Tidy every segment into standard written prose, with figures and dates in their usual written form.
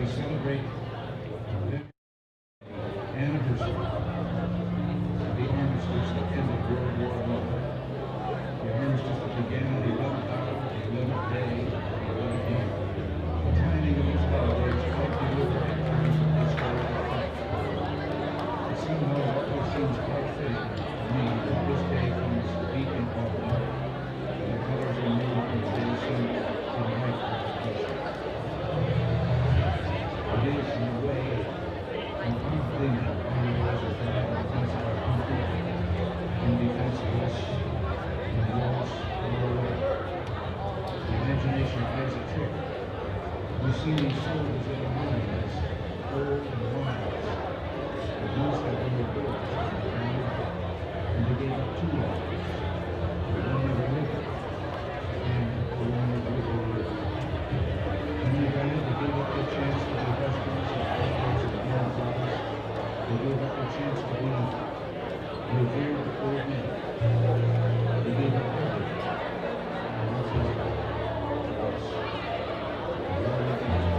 we celebrate the anniversary of the armistice that ended World War I. The armistice that began on the 11th hour, the 11th day, the 11th year. The timing of these holidays helped deliver in terms of historical fact. It somehow always seems quite fitting to me that this day comes deep in autumn, and the colors are new and very similar to the life presentation. It is, in a way, an unbelieving honor as a flag in defense of our country, in defense of us, in the loss of our world. The imagination plays a trick. We see these soldiers that are running us, old and wise, but those that were good on the ground, and they gave up 2 lives, the one never lived, and the one that lived lived. When they died, they gave up their chance to be husbands and fathers and grandfathers. They gave up their chance to be revered old men. They gave up everything. And what was it to us? And all we can do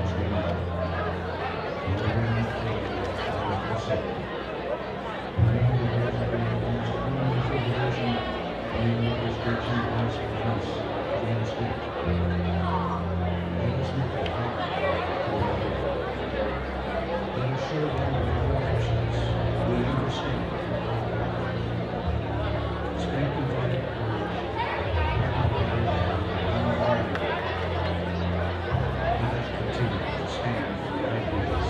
is remember. And remember what was said. Remember those that we have lost one refrigeration, and the others were too lost for us to understand. Let us not forget to remember. Let us show them by our actions we understand. Strengthened by their courage, unguarded, let us continue to stand for the ideas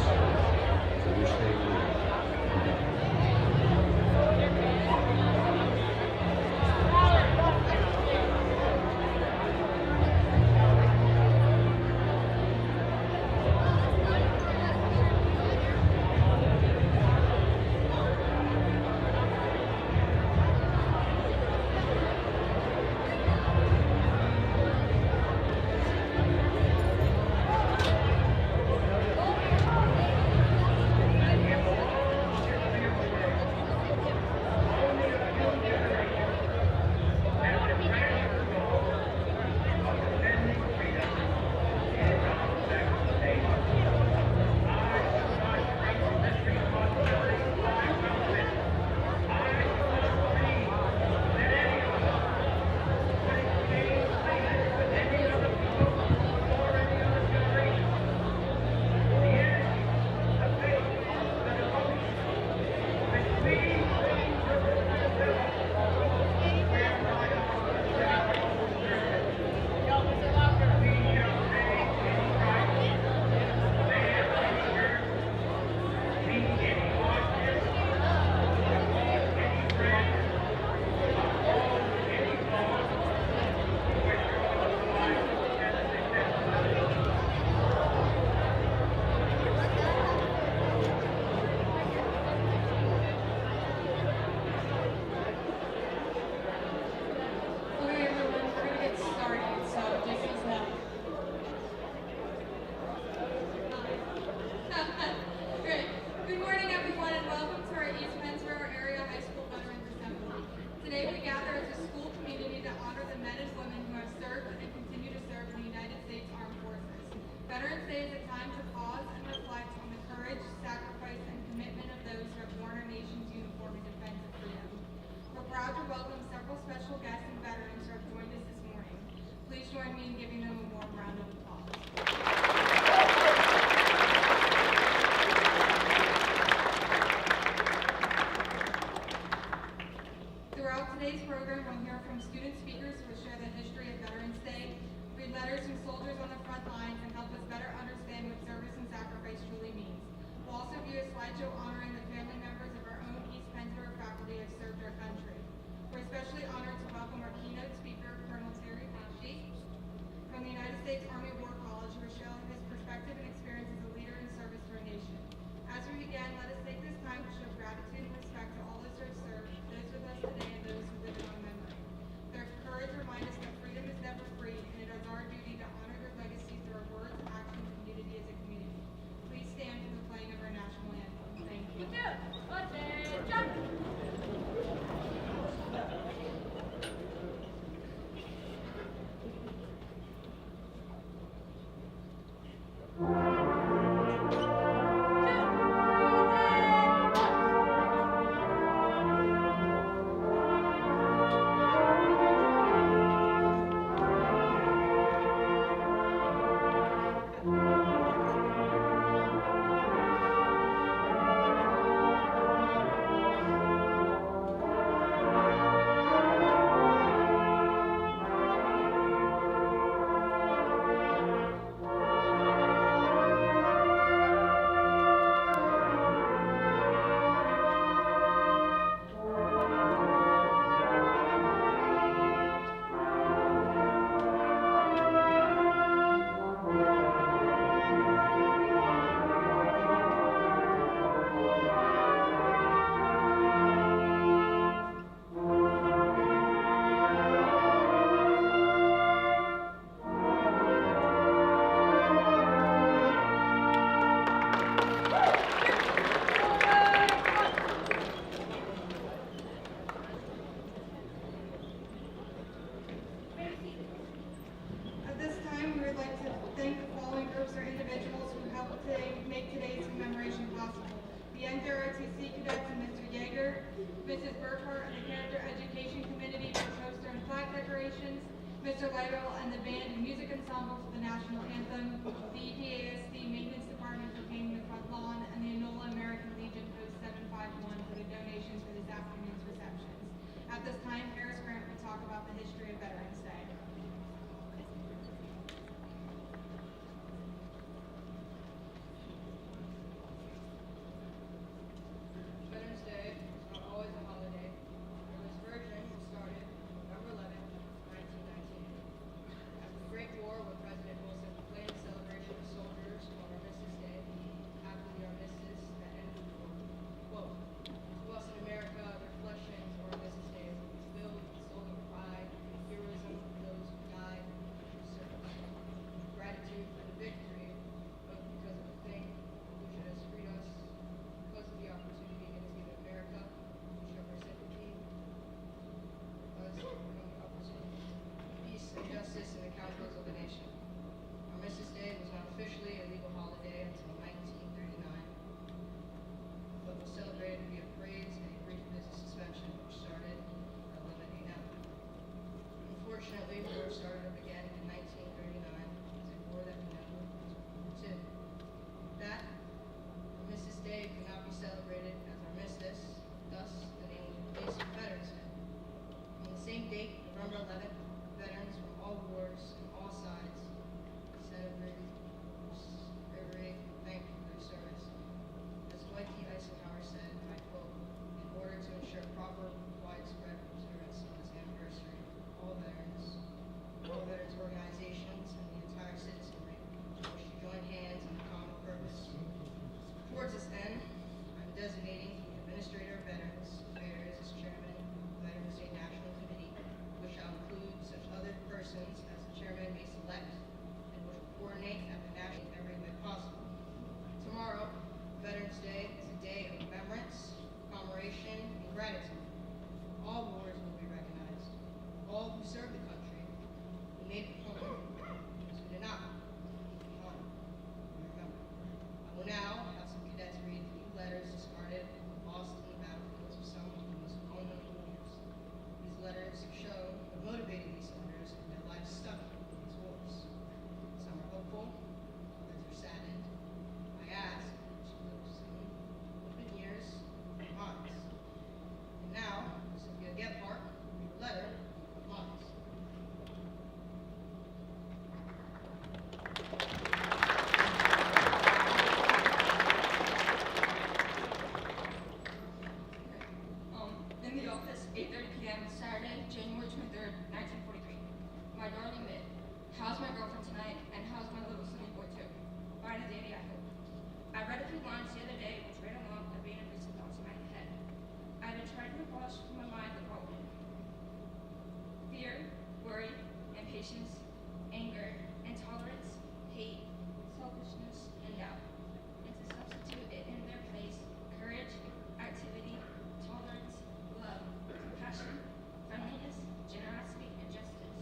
for which they live and die. Okay, everyone, we're going to get started, so just as Great. Good morning, everyone, and welcome to our East Pennsboro Area High School Veterans Assembly. Today we gather as a school community to honor the men and women who have served and continue to serve in the United States Armed Forces. Veterans Day is a time to pause and reflect on the courage, sacrifice, and commitment of those who have worn our nation's uniform in defense of freedom. We're proud to welcome several special guests and veterans who have joined us this morning. Please join me in giving them a warm round of applause. Throughout today's program, we'll hear from student speakers who will share the history of Veterans Day, read letters from soldiers on the front lines, and help us better understand what service and sacrifice truly means. We'll also view a slideshow honoring the family members of our own East Pennsboro faculty who have served our country. We're especially honored to welcome our keynote speaker, Colonel Terry Pesci, from the United States Army make today's commemoration possible. The NJROTC cadets and Mr. Yeager, Mrs. Burkhart and the Character Education Committee for poster and flag decorations, Mr. Lytle and the band and music ensemble for the national anthem, the EPASD Maintenance Department for painting the front lawn, and the Enola American Legion Post 751 for the donations for this afternoon's receptions. At this time, Harris Grant will talk about the history of Veterans Day. Veterans Day is not always a holiday. This version started November 11th, 1919. After the Great War, when President Wilson proclaimed the celebration of soldiers on Armistice Day, after the armistice that ended the war. Quote, "To us in America, reflections or Armistice Day is filled with the soul of pride and heroism of those who died in service. Gratitude for the victory, both because of the thing which has freed us, because of the opportunity it has given America, we show our sympathy, us become the opportunity, peace and justice in the capitals of the nation." Armistice Day was not officially a legal holiday until 1939, but was celebrated via parades and a brief business suspension, which started at 11 a.m. Unfortunately, war started up again in 1939, as a war that we never to. That Armistice Day could not be celebrated as Armistice, thus the name was replaced with Veterans Day. On the same date, November 11th, veterans from all wars and all sides celebrated every thank you for their service. As Dwight D. Eisenhower said, and I quote, "In order to ensure proper, widespread observance of this anniversary, all veterans organizations, and the entire citizenry wish to join hands in a common purpose. Towards this end, I'm designating the Administrator of Veterans Affairs as Chairman of the Veterans Day National Committee, which shall include such other persons as the Chairman may select, and which will coordinate at the national in every way possible. Tomorrow, Veterans Day, is a day of remembrance, commemoration, and gratitude. All wars will be recognized. All who served the country, who made it home, those who did not, will be honored and remembered. I will now have some cadets read a few letters discarded and lost in the battlefields of some of the most well-known warriors. These letters show what motivated these soldiers and their lives stuck in these wars. Some are hopeful, others are saddened. I ask each of those same open ears and minds. And now, Cynthia Gebhardt will read a letter of mine. In the office, 8:30 p.m., Saturday, January 23rd, 1943. My darling Mitt, how's my girlfriend tonight, and how's my little sonny boy too? Fine and dandy, I hope. I read a few lines the other day which ran along a vein of recent thoughts in my head. I've been trying to wash from my mind the following: fear, worry, impatience, anger, intolerance, hate, selfishness, and doubt. And to substitute it in their place, courage, activity, tolerance, love, compassion, friendliness, generosity, and justice.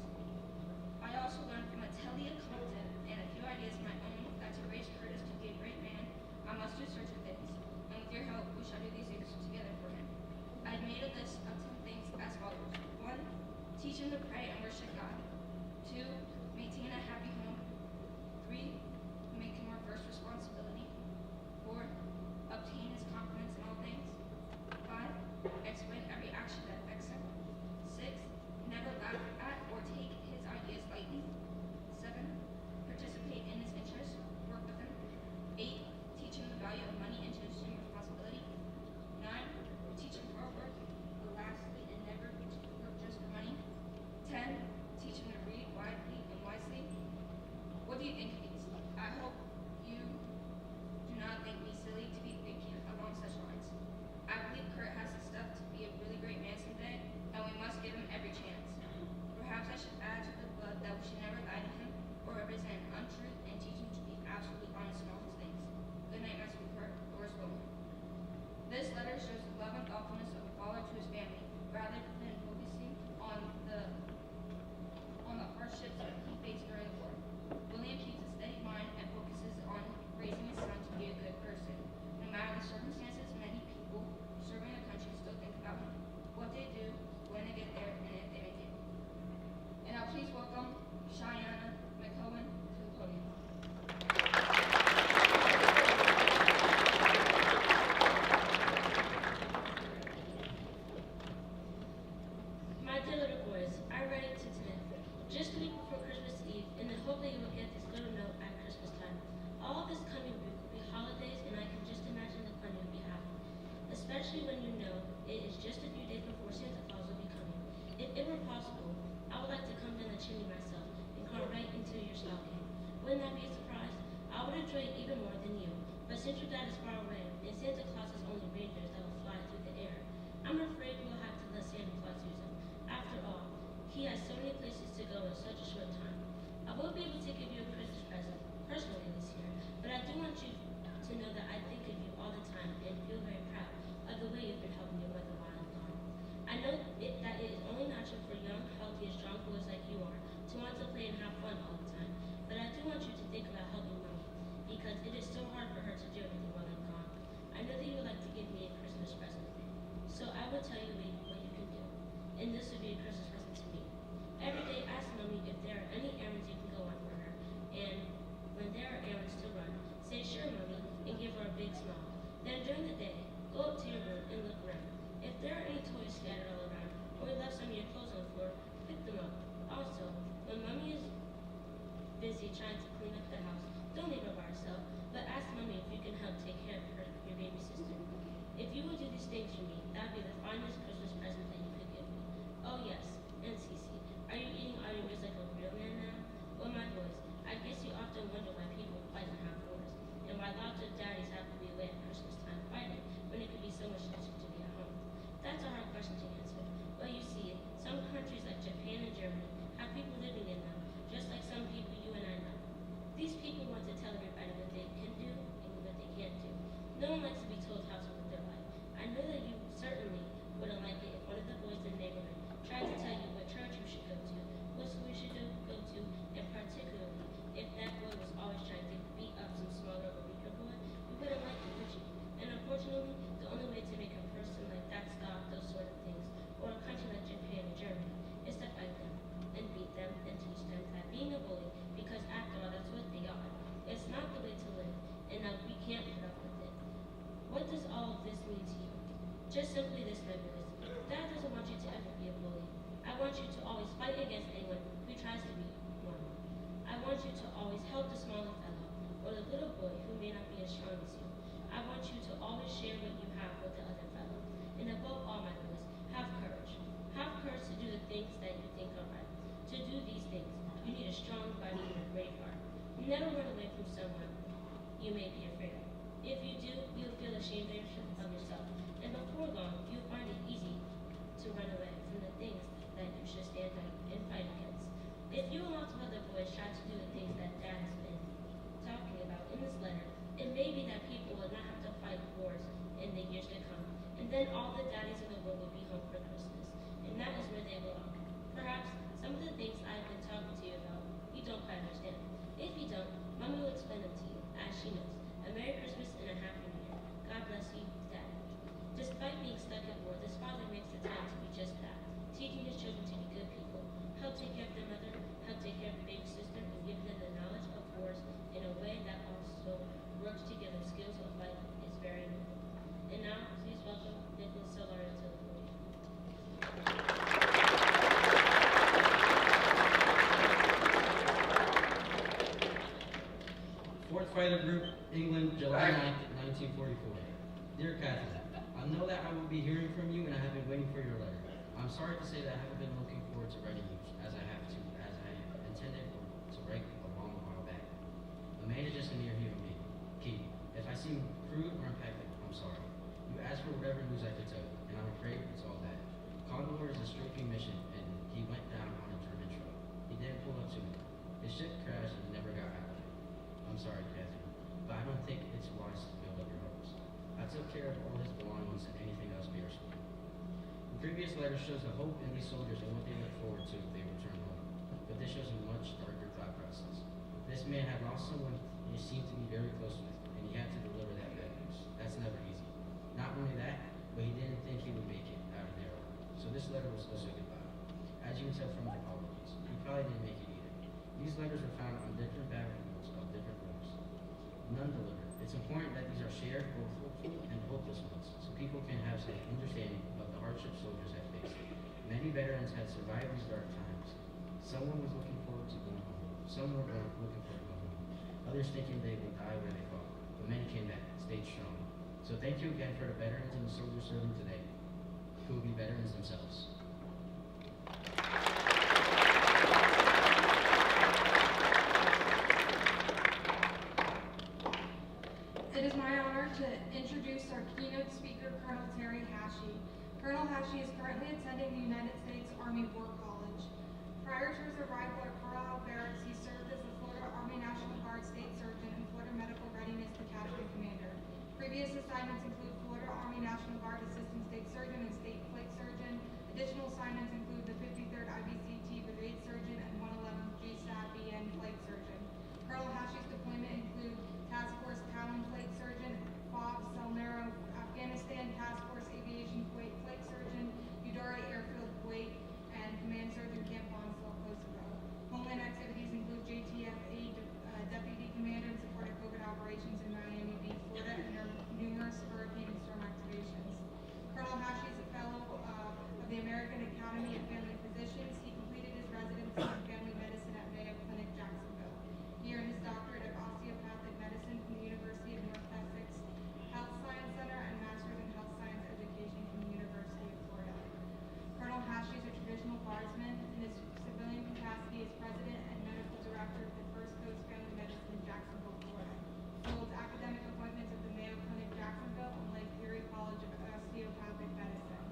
I also learned from Atelier Compton and a few ideas of my own that to raise Curtis to be a great man, I must do certain things, and with your help, we shall do these things together for him. I've made a list of 10 things as follows. 1. Teach him to pray and worship God. 2. especially when you know it is just a few days before Santa Claus will be coming. If it were possible, I would like to come down the chimney myself and crawl right into your stocking. Wouldn't that be a surprise? I would enjoy it even more than you. But since your dad is far away and Santa Claus has only reindeers that will fly through the air, I'm afraid we'll have to let Santa Claus use him. After all, he has so many places to go in such a short time. I won't be able to give you a Christmas present personally this year, but I do want you to know that I think of you all the time and feel very proud of the way you've been helping your mother while I'm gone. I know that it is only natural for young, healthy, and strong boys like you are to want to play and have fun all the time, but I do want you to think about helping Mommy, because it is so hard for her to do everything while I'm gone. I know that you would like to give me a Christmas present, so I will tell you what you can do, and this will be a Christmas present to me. Every day, ask Mommy if there are any errands you can go on for her, and when there are errands to run, say sure, Mommy, and give her a big smile. Then during the day, go up to your room and look around. If there are any toys scattered all around, or you left some of your clothes on the floor, pick them up. Also, when Mommy is busy trying to clean up the house, don't leave her by herself, but ask Mommy if you can help take care of your baby sister. If you will do these things for me, that would be the finest Christmas present that you could give me. Oh yes, and Cece, are you eating all your meals like a real man now? Well, my boys, I guess you often wonder why people fight and have wars, and why lots of daddies have to be away at Christmas time fighting when it could be so much nicer to be at home. That's a hard question to answer. Well, you see, some countries like Japan and Germany have people living in them, just like some people you and I know. These people want to tell everybody what they can do and what they can't do. No one likes to be told how to live their life. I know that you certainly wouldn't like it if one of the boys in the neighborhood tried to tell you what church you should go to, what school you should go to, and particularly if that boy was always trying to beat up some smaller or weaker boy, you wouldn't like it, would you? And unfortunately, the only way to make a person like that stop those sort of things, or a country like Japan or Germany, is to fight them and beat them and teach them that being a bully, because after all, that's what they are. It's not the way to live, and now we can't put up with it. What does all of this mean to you? Just simply this, my boys. Dad doesn't want you to ever be a bully. I want you to always fight against anyone who tries to be one. I want you to always help the smaller fellow, or the little boy who may not be as strong as you. I want you to always share what you have with the other fellow. And above all, my boys, have courage. Have courage to do the things that you think are right. To do these things, you need a strong body and a brave heart. Never run away from someone you may be afraid of. If you do, you'll feel ashamed of yourself. And before long, you'll find it easy to run away from the things that you should stand up and fight against. If you and lots of other boys try to do the things that Dad has been talking about in this letter, it may be that people will not have to fight wars in the years to come. And then all the daddies in the world will be home for Christmas. And that is where they belong. Perhaps some of the things I've been talking to you about, you don't quite understand. If you don't, Mommy will explain them to you, as she knows. A Merry Christmas and a Happy New Year. God bless you, Dad. Despite being stuck at war, this father makes the time to be just that, teaching his children to be good people, help take care of their mother, help take care of the baby sister, and give them the knowledge of wars in a way that also works together. Skills of life is very noble. And now, please welcome Nicholas Solario to the podium. Fourth Fighter Group, England, July 9th, 1944. Dear Catherine, I know that I will be hearing from you and I have been waiting for your letter. I'm sorry to say that I haven't been looking forward to writing you as I intended to write a long while back. Amanda just a mere human being. Key, if I seem crude or impeccable, I'm sorry. You asked for whatever news I could tell you, and I'm afraid it's all bad. Condor is a strafing mission, and he went down on a German truck. He didn't pull up to me. His ship crashed and never got out of it. I'm sorry, Catherine, but I don't think it's wise to build up your hopes. I took care of all his belongings and anything else bears for me. The previous letter shows the hope in these soldiers and what they look forward to if they return home. But this shows a much darker thought process. This man had lost someone he seemed to be very close with, and he had to deliver that bad news. That's never easy. Not only that, but he didn't think he would make it out of there. So this letter was also goodbye. As you can tell from the apologies, he probably didn't make it either. These letters were found on different battlefields of different wars. None delivered. It's important that these are shared, both hopeful and hopeless ones, so people can have some understanding of the hardships soldiers have faced. Many veterans had survived these dark times. Someone was looking forward to going home. Some were looking forward to going home. Others thinking they would die where they fought. But many came back, stayed strong. So thank you again for the veterans and the soldiers serving today, who will be veterans themselves. It is my honor to introduce our keynote speaker, Colonel Terry Hashey. Colonel Hashey is currently attending the United States Army War College. Prior to his arrival at Carlisle Barracks, he served as the Florida Army National Guard State Surgeon and Florida Medical Readiness Detachment Commander. Previous assignments include Florida Army National Guard Assistant State Surgeon and State Flight Surgeon. Additional assignments include the 53rd IBCT Brigade Surgeon and 111th GSAT BN Flight Surgeon. Colonel Hashey's deployment include Task Force Talon Flight Surgeon, FOB Selmero, Afghanistan, Task Force Aviation Kuwait Flight Surgeon, Udara Airfield Kuwait, and Command Surgeon Camp Bonsall, Kosovo. Homeland activities include JTF-A Deputy Commander in support of COVID operations in Miami Beach, Florida, and their numerous hurricane and storm activations. Colonel Hashey is a fellow of the American Academy of Family Physicians. He completed his residency in family medicine at Mayo Clinic, Jacksonville. He earned his doctorate of osteopathic medicine from the University of North Essex Health Science Center and master's in health science education from the University of Florida. Colonel Hashey is a traditional guardsman. In his civilian capacity as president and medical director of the First Coast Family Medicine in Jacksonville, Florida. He holds academic appointments at the Mayo Clinic, Jacksonville, and Lake Erie College of Osteopathic Medicine.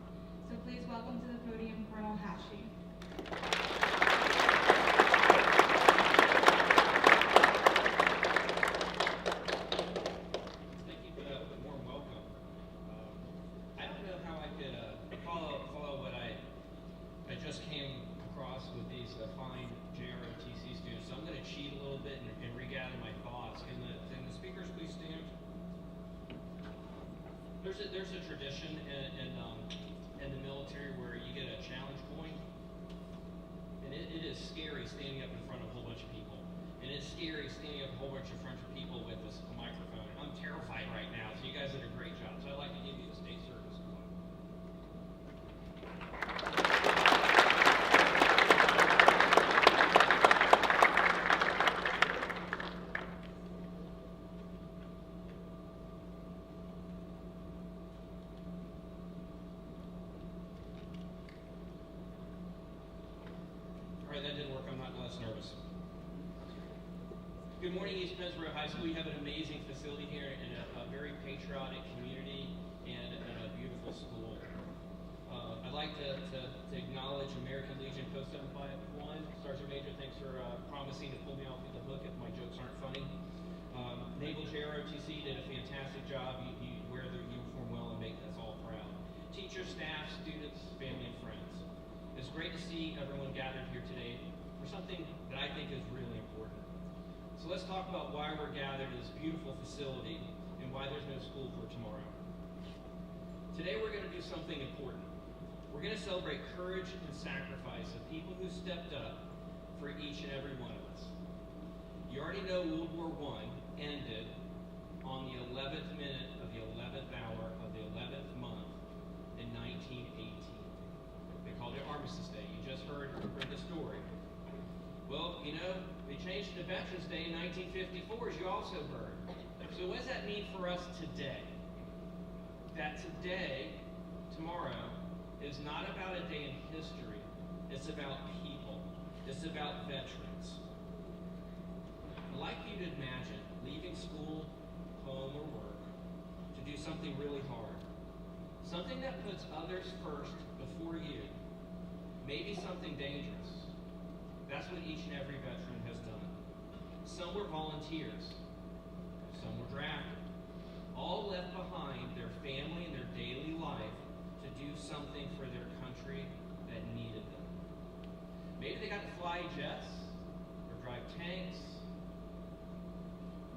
So please welcome to the podium Colonel Hashey. Thank you for that warm welcome. I don't know how I could follow what I just came across with these fine JROTC students. So I'm going to cheat a little bit and regather my thoughts. Can the speakers please stand? There's a tradition in the military where you get a challenge point, and it is scary standing up in front of a whole bunch of people, and it's scary standing up a whole bunch of front of people with a microphone. And I'm terrified right now, so you guys did a great job. So I'd like to give you the state service one. All right, that didn't work. I'm not less nervous. Good morning, East Pennsboro High School. We have an amazing facility here in a very patriotic community and a beautiful school. I'd like to acknowledge American Legion Post 751. Sergeant Major, thanks for promising to pull me off the hook if my jokes aren't funny. Naval JROTC did a fantastic job. You wear their uniform well and make us all proud. Teachers, staff, students, family, and friends. It's great to see everyone gathered here today for something that I think is really important. So let's talk about why we're gathered in this beautiful facility and why there's no school for tomorrow. Today we're going to do something important. We're going to celebrate courage and sacrifice of people who stepped up for each and every one of us. You already know World War I ended on the 11th minute of the 11th hour of the 11th month in 1918. They called it Armistice Day. You just heard the story. Well, you know, they changed it to Veterans Day in 1954, as you also heard. So what does that mean for us today? That today, tomorrow, is not about a day in history. It's about people. It's about veterans. I'd like you to imagine leaving school, home, or work to do something really hard. Something that puts others first before you. Maybe something dangerous. That's what each and every veteran has done. Some were volunteers. Some were drafted. All left behind their family and their daily life to do something for their country that needed them. Maybe they got to fly jets or drive tanks.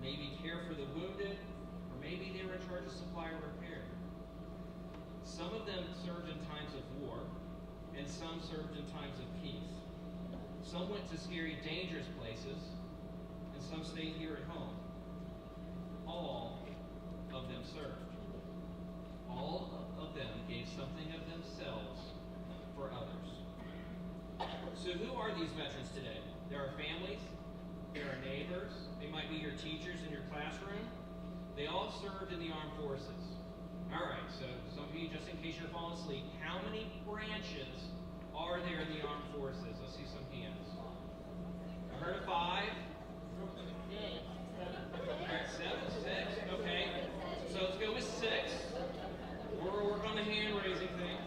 Maybe care for the wounded, or maybe they were in charge of supply or repair. Some of them served in times of war, and some served in times of peace. Some went to scary, dangerous places, and some stayed here at home. All of them served. All of them gave something of themselves for others. So who are these veterans today? There are families, there are neighbors, they might be your teachers in your classroom. They all served in the armed forces. All right, so some of you, just in case you're falling asleep, how many branches are there in the armed forces? Let's see some hands. I heard of 5. All right, 7, 6. Okay, so let's go with 6. We'll work on the hand raising thing.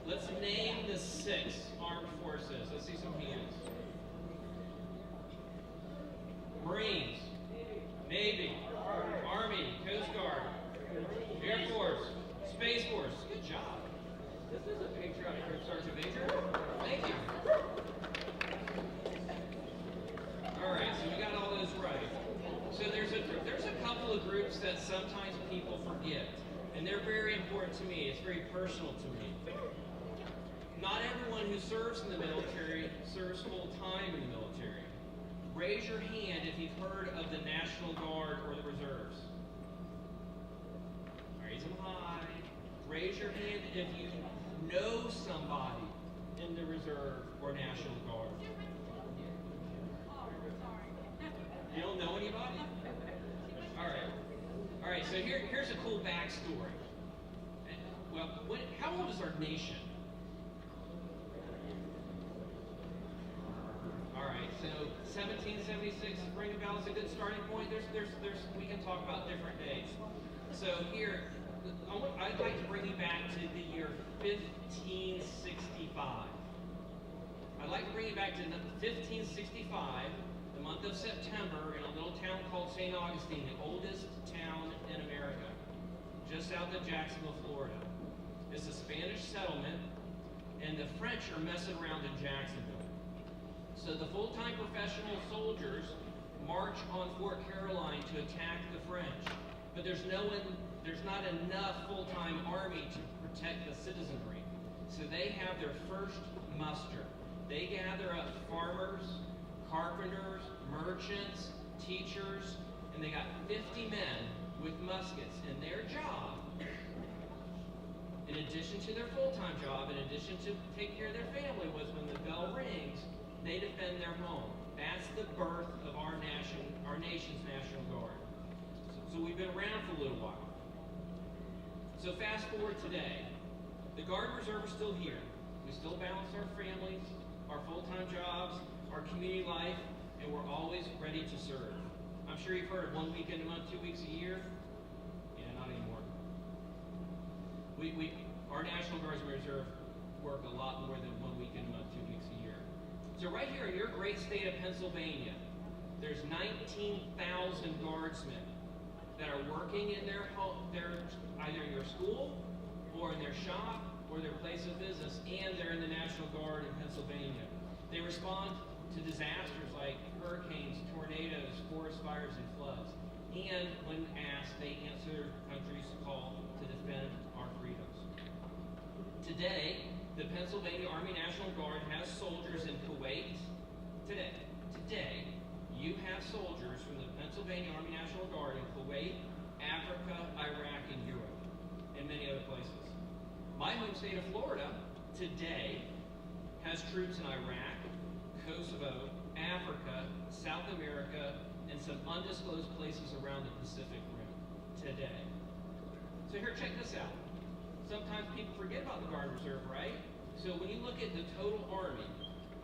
Let's name the 6 armed forces. Let's see some hands. Marines, Navy, Army, Coast Guard, Air Force, Space Force. Good job. This is a patriotic group, Sergeant Major. Thank you. All right, so we got all those right. So there's a couple of groups that sometimes people forget, and they're very important to me. It's very personal to me. Not everyone who serves in the military serves full time in the military. Raise your hand if you've heard of the National Guard or the Reserves. Raise them high. Raise your hand if you know somebody in the Reserve or National Guard. You don't know anybody? All right. All right, so here's a cool backstory. Well, how old is our nation? All right, so 1776, ring a bell is a good starting point. We can talk about different days. So here, I'd like to bring you back to the year 1565. I'd like to bring you back to 1565, the month of September, in a little town called St. Augustine, the oldest town in America, just south of Jacksonville, Florida. It's a Spanish settlement, and the French are messing around in Jacksonville. So the full-time professional soldiers march on Fort Caroline to attack the French, but there's not enough full-time army to protect the citizenry. So they have their first muster. They gather up farmers, carpenters, merchants, teachers, and they got 50 men with muskets. And their job, in addition to their full-time job, in addition to take care of their family, was when the bell rings, they defend their home. That's the birth of our nation's National Guard. So we've been around for a little while. So fast forward today. The Guard and Reserve are still here. We still balance our families, our full-time jobs, our community life, and we're always ready to serve. I'm sure you've heard of 1 weekend a month, 2 weeks a year. Yeah, not anymore. Our National Guards and Reserve work a lot more than 1 weekend a month, 2 weeks a year. So right here in your great state of Pennsylvania, there's 19,000 guardsmen that are working in their home, either in your school, or in their shop, or their place of business, and they're in the National Guard in Pennsylvania. They respond to disasters like hurricanes, tornadoes, forest fires, and floods. And when asked, they answer the country's call to defend our freedoms. Today, the Pennsylvania Army National Guard has soldiers in Kuwait. Today, you have soldiers from the Pennsylvania Army National Guard in Kuwait, Africa, Iraq, and Europe, and many other places. My home state of Florida today has troops in Iraq, Kosovo, Africa, South America, and some undisclosed places around the Pacific Rim today. So here, check this out. Sometimes people forget about the Guard and Reserve, right? So when you look at the total Army,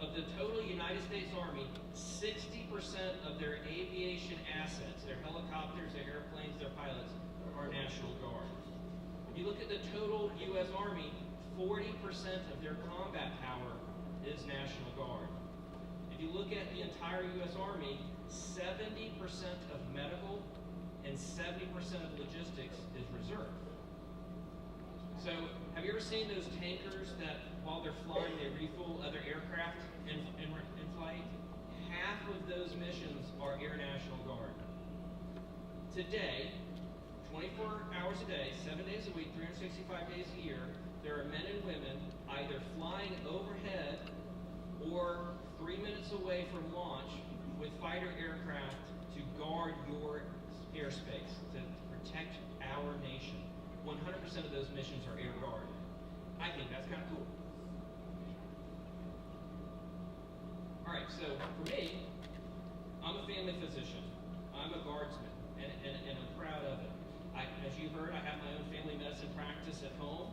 of the total United States Army, 60% of their aviation assets, their helicopters, their airplanes, their pilots, are National Guard. If you look at the total U.S. Army, 40% of their combat power is National Guard. If you look at the entire U.S. Army, 70% of medical and 70% of logistics is reserve. So, have you ever seen those tankers that, while they're flying, they refuel other aircraft in flight? Half of those missions are Air National Guard. Today, 24 hours a day, 7 days a week, 365 days a year, there are men and women either flying overhead or 3 minutes away from launch with fighter aircraft to guard your airspace, to protect our nation. 100% of those missions are Air Guard. I think that's kind of cool. All right, so for me, I'm a family physician. I'm a guardsman, and I'm proud of it. As you heard, practice at home.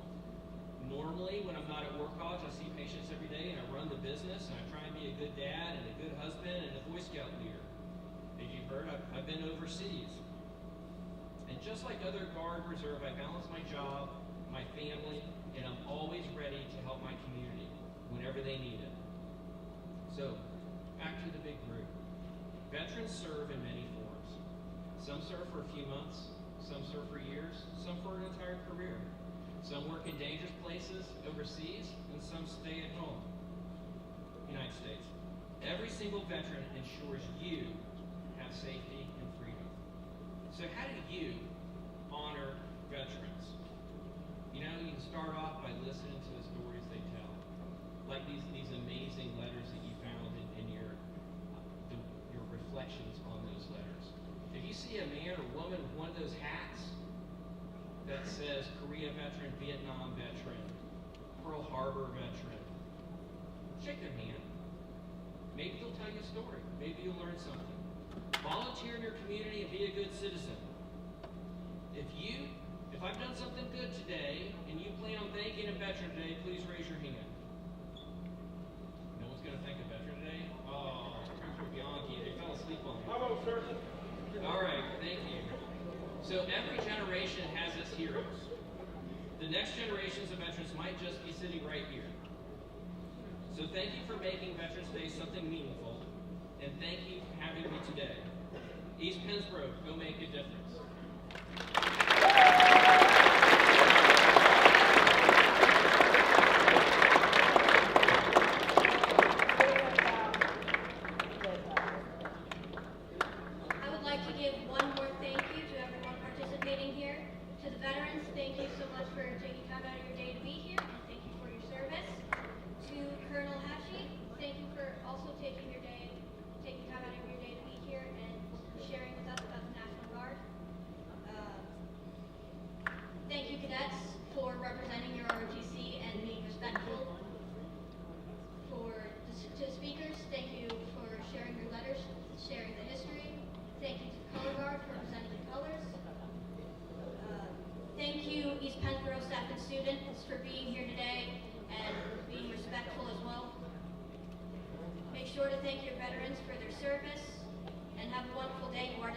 Normally, when I'm not at work college, I see patients every day and I run the business and I try and be a good dad and a good husband and a Boy Scout leader. As you've heard, I've been overseas. And just like other Guard Reserve, I balance my job, my family, and I'm always ready to help my community whenever they need it. So, back to the big group. Veterans serve in many forms. Some serve for a few months, some serve for years, some for an entire career. Some work in dangerous places overseas, and some stay at home. United States. Every single veteran ensures you have safety and freedom. So how do you honor veterans? You know, you can start off by listening to the stories they tell. Like these amazing letters that you found in your reflections on those letters. If you see a man or woman with one of those hats that says Korea veteran, Vietnam veteran, Pearl Harbor veteran, shake their hand. Maybe they'll tell you a story. Maybe you'll learn something. Volunteer in your community and be a good citizen. If I've done something good today and you plan on thanking a veteran today, please raise your hand. No one's going to thank a veteran today? Oh, Bianchi, they fell asleep on me. Bravo, sir. All right, thank you. So every generation has its heroes. The next generations of veterans might just be sitting right here. So thank you for making Veterans Day something meaningful, and thank you for having me today. East Pennsboro, go make a difference. I would like to give one more thank you to everyone participating here. To the veterans, thank you so much for taking time out of your day to be here, and thank you for your service. To Colonel Hashi, thank you for also taking time out of your day to be here and sharing with us about the National Guard. Thank you, cadets, for representing your ROTC and being respectful. To speakers, thank you for sharing your letters, sharing the history. Thank you to Color Guard for representing the colors. Thank you, East Pennsboro staff and students, for being here today and being respectful as well. Make sure to thank your veterans for their service and have a wonderful day. You are